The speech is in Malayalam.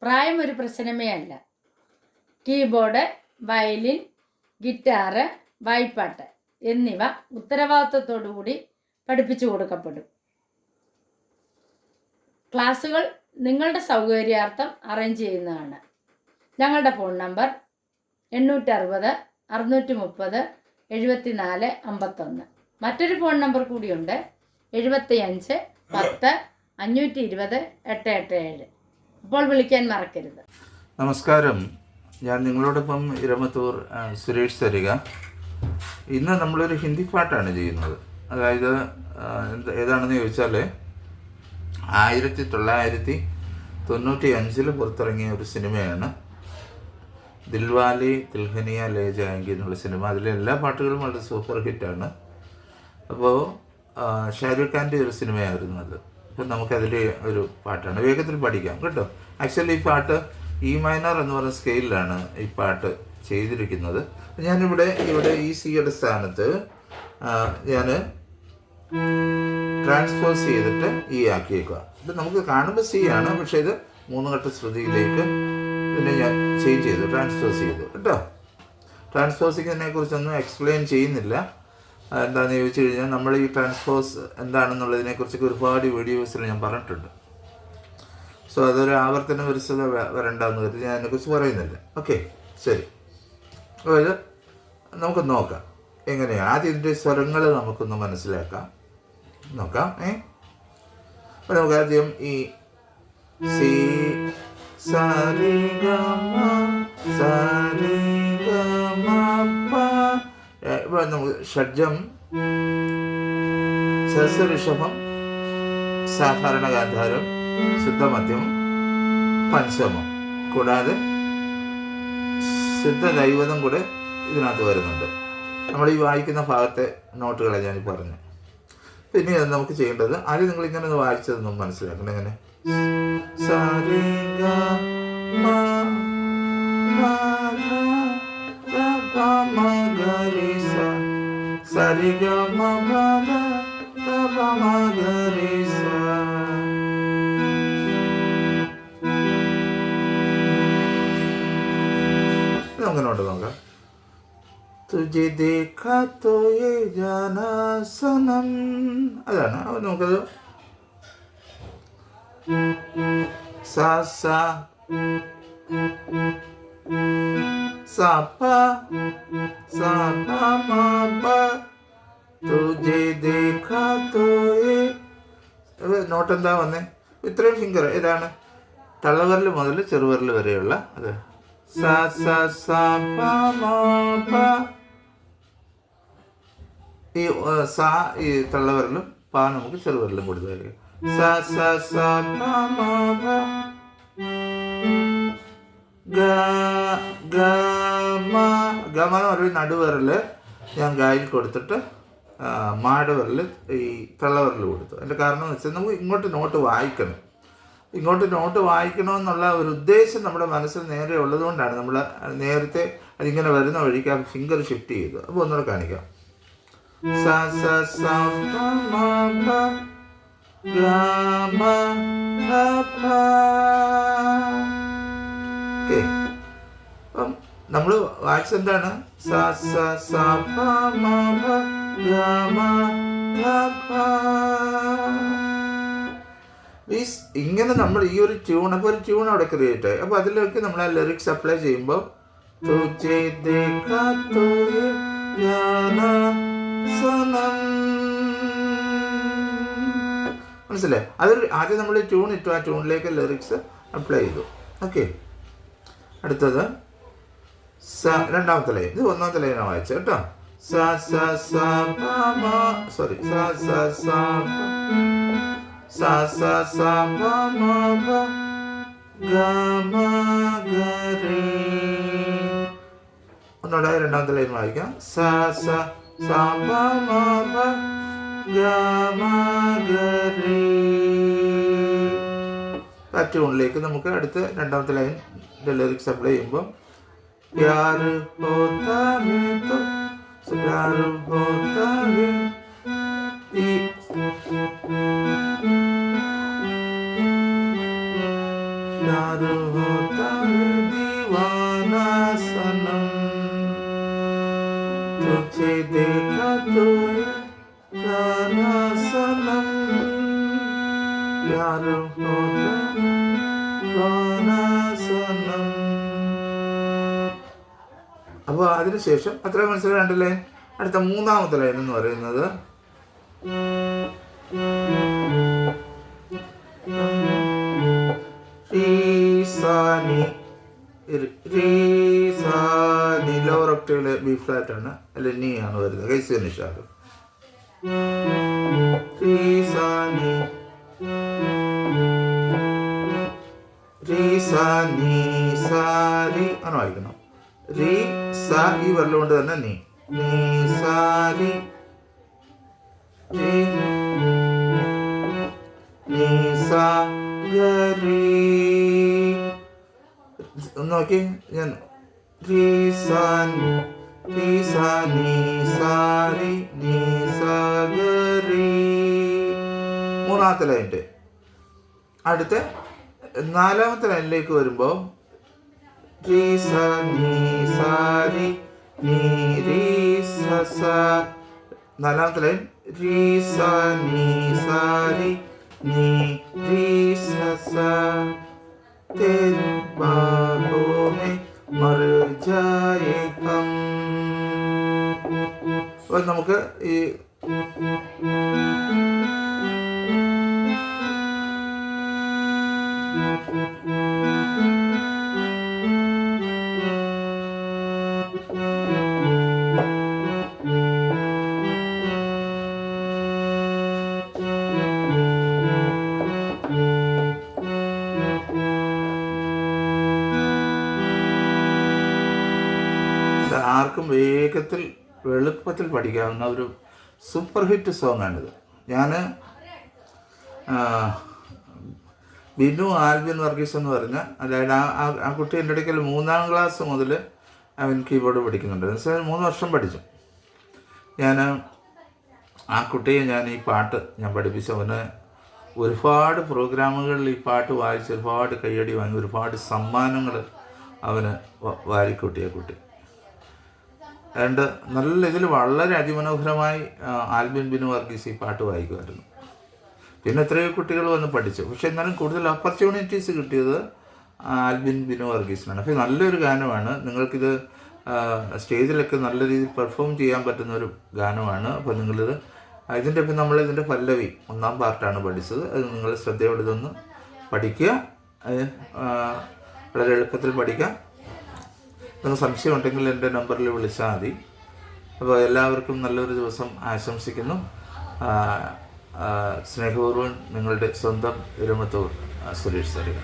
പ്രായം ഒരു പ്രശ്നമേ അല്ല. കീബോർഡ്, വയലിൻ, ഗിറ്റാറ്, വായ്പ്പാട്ട് എന്നിവ ഉത്തരവാദിത്വത്തോടുകൂടി പഠിപ്പിച്ചു കൊടുക്കപ്പെടും. ക്ലാസ്സുകൾ നിങ്ങളുടെ സൗകര്യാർത്ഥം അറേഞ്ച് ചെയ്യുന്നതാണ്. ഞങ്ങളുടെ ഫോൺ നമ്പർ 860 630 74 51. മറ്റൊരു ഫോൺ നമ്പർ കൂടിയുണ്ട്, 75 10 520 887. അപ്പോൾ വിളിക്കാൻ മറക്കരുത്. നമസ്കാരം, ഞാൻ നിങ്ങളോടൊപ്പം ഇരമത്തൂർ സുരേഷ് തരിക. ഇന്ന് നമ്മളൊരു ഹിന്ദി പാട്ടാണ് ചെയ്യുന്നത്. അതായത് ഏതാണെന്ന് ചോദിച്ചാൽ 1995 പുറത്തിറങ്ങിയ ഒരു സിനിമയാണ് ദിൽവാലെ ദുൽഹനിയ ലേ ജായേംഗി എന്നുള്ള സിനിമ. അതിലെ എല്ലാ പാട്ടുകളും വളരെ സൂപ്പർ ഹിറ്റാണ്. അപ്പോൾ ഷാരൂഖ് ഖാൻ്റെ ഒരു സിനിമയായിരുന്നു അത്. അപ്പോൾ നമുക്കതിലെ ഒരു പാട്ടാണ്, വേഗത്തിൽ പഠിക്കാം കേട്ടോ. ആക്ച്വലി ഈ പാട്ട് ഇ മൈനർ എന്ന് പറയുന്ന സ്കെയിലാണ് ഈ പാട്ട് ചെയ്തിരിക്കുന്നത്. ഞാനിവിടെ ഈ സിയുടെ സ്ഥാനത്ത് ഞാൻ ട്രാൻസ്പോസ് ചെയ്തിട്ട് ഈ ആക്കിയേക്കുക. ഇത് നമുക്ക് കാണുമ്പോൾ സി ആണ്, പക്ഷേ ഇത് 3 ഘട്ട ശ്രുതിയിലേക്ക് പിന്നെ ഞാൻ ചേഞ്ച് ചെയ്തു, ട്രാൻസ്പോസ് ചെയ്തു കേട്ടോ. ട്രാൻസ്പോസിങ്ങിനെ കുറിച്ചൊന്നും എക്സ്പ്ലെയിൻ ചെയ്യുന്നില്ല. എന്താണെന്ന് ചോദിച്ചു കഴിഞ്ഞാൽ നമ്മൾ ഈ ട്രാൻസ്പോസ് എന്താണെന്നുള്ളതിനെക്കുറിച്ചൊക്കെ ഒരുപാട് വീഡിയോസിൽ ഞാൻ പറഞ്ഞിട്ടുണ്ട്. സോ അതൊരു ആവർത്തന വിരസത വരണ്ടെന്ന് കരുതി ഞാൻ അതിനെക്കുറിച്ച് പറയുന്നില്ല. ഓക്കെ, ശരി. അപ്പോൾ ഇത് നമുക്ക് നോക്കാം എങ്ങനെയാണ്. ആദ്യം ഇതിൻ്റെ സ്വരങ്ങൾ നമുക്കൊന്ന് മനസ്സിലാക്കാം, നോക്കാം. അപ്പോൾ നമുക്ക് ആദ്യം ഈ സി സാരി ഗമ സാരി ഗമ പ. ഇപ്പോൾ നമുക്ക് ഷഡ്ജം, സഹസ്രഋഷഭം, സാധാരണ ഗാന്ധാരം, ശുദ്ധമധ്യമം, പഞ്ചമം, കൂടാതെ ശുദ്ധ ദൈവതം കൂടെ ഇതിനകത്ത് വരുന്നുണ്ട്. നമ്മൾ ഈ വായിക്കുന്ന ഭാഗത്തെ നോട്ടുകളെ ഞാൻ പറഞ്ഞു. പിന്നെ നമുക്ക് ചെയ്യേണ്ടത് ആദ്യം നിങ്ങൾ ഇങ്ങനെ ഒന്ന് വായിച്ചതൊന്നും മനസ്സിലാക്കണം. എങ്ങനെ സാരി ഗ മ പ ധ പ മ ഗ രി സ സാരി ഗ മ പ ധ പ മ ഗ രി സ. നമുക്ക് നോട്ട് നോക്കാം. തുജെ ദേഖാ തോ യേ ജാനാ സനം, അതാണ്. അപ്പോൾ നമുക്കത് സാ സാ സാ പ സാ പ മ പ തുജെ ദേഖാ തോ യേ. നോട്ട് എന്താ വന്നേ? ഇത്രയും ഫിംഗർ ഏതാണ്? തള്ളവിരൽ മുതൽ ചെറുവിരൽ വരെയുള്ള അത് സാ സാ സാ പ മ പ. ഈ സാ ഈ തള്ളവിരലും പ നമുക്ക് ചെറുവിരലും കൊടുത്തായിരിക്കും. സാ സാ സാ പ മ പ. ഗ ഗ മ. ഗമ ഒരു നടുവിരൽ ഞാൻ ഗായിൽ കൊടുത്തിട്ട് മാടെ വിരൽ ഈ തള്ളവിരൽ കൊടുത്തു. അതിൻ്റെ കാരണം എന്ന് വെച്ചാൽ നമുക്ക് ഇങ്ങോട്ട് നോട്ട് വായിക്കണം. ഇങ്ങോട്ട് നോട്ട് വായിക്കണമെന്നുള്ള ഒരു ഉദ്ദേശം നമ്മുടെ മനസ്സിൽ നേരെ ഉള്ളതുകൊണ്ടാണ് നമ്മൾ നേരത്തെ അതിങ്ങനെ വരുന്ന വഴിക്ക് ആ ഫിംഗർ ഷിഫ്റ്റ് ചെയ്തു. അപ്പോൾ ഒന്നുകൂടെ കാണിക്കാം. സാ സാ സാ പ മ പ ഗ മ ധ പ. ഓക്കെ, അപ്പം നമ്മൾ വായിച്ചെന്താണ്? സാ സാ സാ പ മ പ ഗ മ ധ പ. ഇങ്ങനെ നമ്മൾ ഈ ഒരു ട്യൂൺ, അപ്പോൾ ഒരു ട്യൂൺ അവിടെ ക്രിയേറ്റ് ആയി. അപ്പോൾ അതിലേക്ക് നമ്മൾ ആ ലിറിക്സ് അപ്ലൈ ചെയ്യുമ്പോൾ മനസ്സിലായി? അതൊരു ആദ്യം നമ്മൾ ട്യൂൺ ഇട്ടു, ആ ട്യൂണിലേക്ക് ലിറിക്സ് അപ്ലൈ ചെയ്തു. ഓക്കെ, അടുത്തത് രണ്ടാമത്തെ ലൈൻ. ഇത് ഒന്നാമത്തെ ലൈനാണ് വായിച്ചത് കേട്ടോ. സാ സാ സാ പ മ, സോറി, സാ സാ സാ സാ സാ സാ പ മ പ ഗ മ ഗ രി. ഒന്നുകൂടെ രണ്ടാമത്തെ ലൈൻ വായിക്കാം. സാ സാ സാ പ മ പ ഗ മ ഗ രി. ആ ട്യൂണിലേക്ക് നമുക്ക് അടുത്ത രണ്ടാമത്തെ ലൈൻ ലിറിക്സ് അപ്ലൈ ചെയ്യുമ്പോൾ പ്യാർ ഹോതാ ഹൈ തോ പ്യാർ ഹോതാ ഹൈ. ഈ प्यार होता है दीवाना सनम, तुझे देखा तो जाना सनम, प्यार होता है दीवाना सनम. അപ്പോൾ അതിനുശേഷം അത്ര മനസ്സിലായി 2 ലൈൻ. അടുത്ത 3-ാമത്തെ ലൈൻ എന്ന് പറയുന്നത് ലോവർ ഒക്ടേവിലെ ബി ഫ്ലാറ്റ് ആണ്, അല്ല നീ ആണ് വരുന്നത്. കൈസ് നിഷാദ് ആണ് വായിക്കണം. റീ സ ഈ വരലുകൊണ്ട് തന്നെ നീ സാരി നോക്കി ഞാൻ മൂന്നാമത്തെ ലൈൻ്റെ. അടുത്ത 4-ാമത്തെ ലൈനിലേക്ക് വരുമ്പോൾ നാലാമത്തെ ലൈൻ അപ്പോൾ നമുക്ക് ഈ ആർക്കും വേഗത്തിൽ എളുപ്പത്തിൽ പഠിക്കാവുന്ന ഒരു സൂപ്പർ ഹിറ്റ് സോങ് ആണിത്. ഞാൻ ബിനു ആൽബിൻ വർഗീസ് എന്ന് പറഞ്ഞ, അതായത് ആ കുട്ടി എൻ്റെ അടുക്കൽ 3-ാം ക്ലാസ് മുതൽ അവൻ കീബോർഡ് പഠിക്കുന്നുണ്ട്. എന്നുവെച്ചാൽ 3 വർഷം പഠിച്ചു. ഞാൻ ആ കുട്ടിയെ ഈ പാട്ട് ഞാൻ പഠിപ്പിച്ചു. അവന് ഒരുപാട് പ്രോഗ്രാമുകളിൽ ഈ പാട്ട് വായിച്ച് ഒരുപാട് കയ്യടി വാങ്ങി, ഒരുപാട് സമ്മാനങ്ങൾ അവന് വാരിക്കൂട്ടിയ കുട്ടി. അതുകൊണ്ട് നല്ല ഇതിൽ വളരെ അതിമനോഹരമായി ആൽബിൻ ബിനു വർഗീസ് ഈ പാട്ട് വായിക്കുമായിരുന്നു. പിന്നെ എത്രയോ കുട്ടികൾ വന്ന് പഠിച്ചു. പക്ഷെ എന്നാലും കൂടുതൽ ഓപ്പർച്യൂണിറ്റീസ് കിട്ടിയത് ആൽബിൻ ബിനു വർഗീസിനാണ്. അപ്പോൾ നല്ലൊരു ഗാനമാണ്. നിങ്ങൾക്കിത് സ്റ്റേജിലൊക്കെ നല്ല രീതിയിൽ പെർഫോം ചെയ്യാൻ പറ്റുന്ന ഒരു ഗാനമാണ്. അപ്പോൾ നിങ്ങളിത് ഇതിൻ്റെ നമ്മളിതിൻ്റെ പല്ലവി 1-ാം പാർട്ടാണ് പഠിച്ചത്. അത് നിങ്ങൾ ശ്രദ്ധയോടെ ഇതൊന്ന് പഠിക്കുക. വളരെ എളുപ്പത്തിൽ പഠിക്കാം. നിങ്ങൾക്ക് സംശയം ഉണ്ടെങ്കിൽ എൻ്റെ നമ്പറിൽ വിളിച്ചാൽ മതി. അപ്പോൾ എല്ലാവർക്കും നല്ലൊരു ദിവസം ആശംസിക്കുന്നു. സ്നേഹപൂർവ്വം നിങ്ങളുടെ സ്വന്തം എരുമത്തൂർ സുരേഷ് സരിക.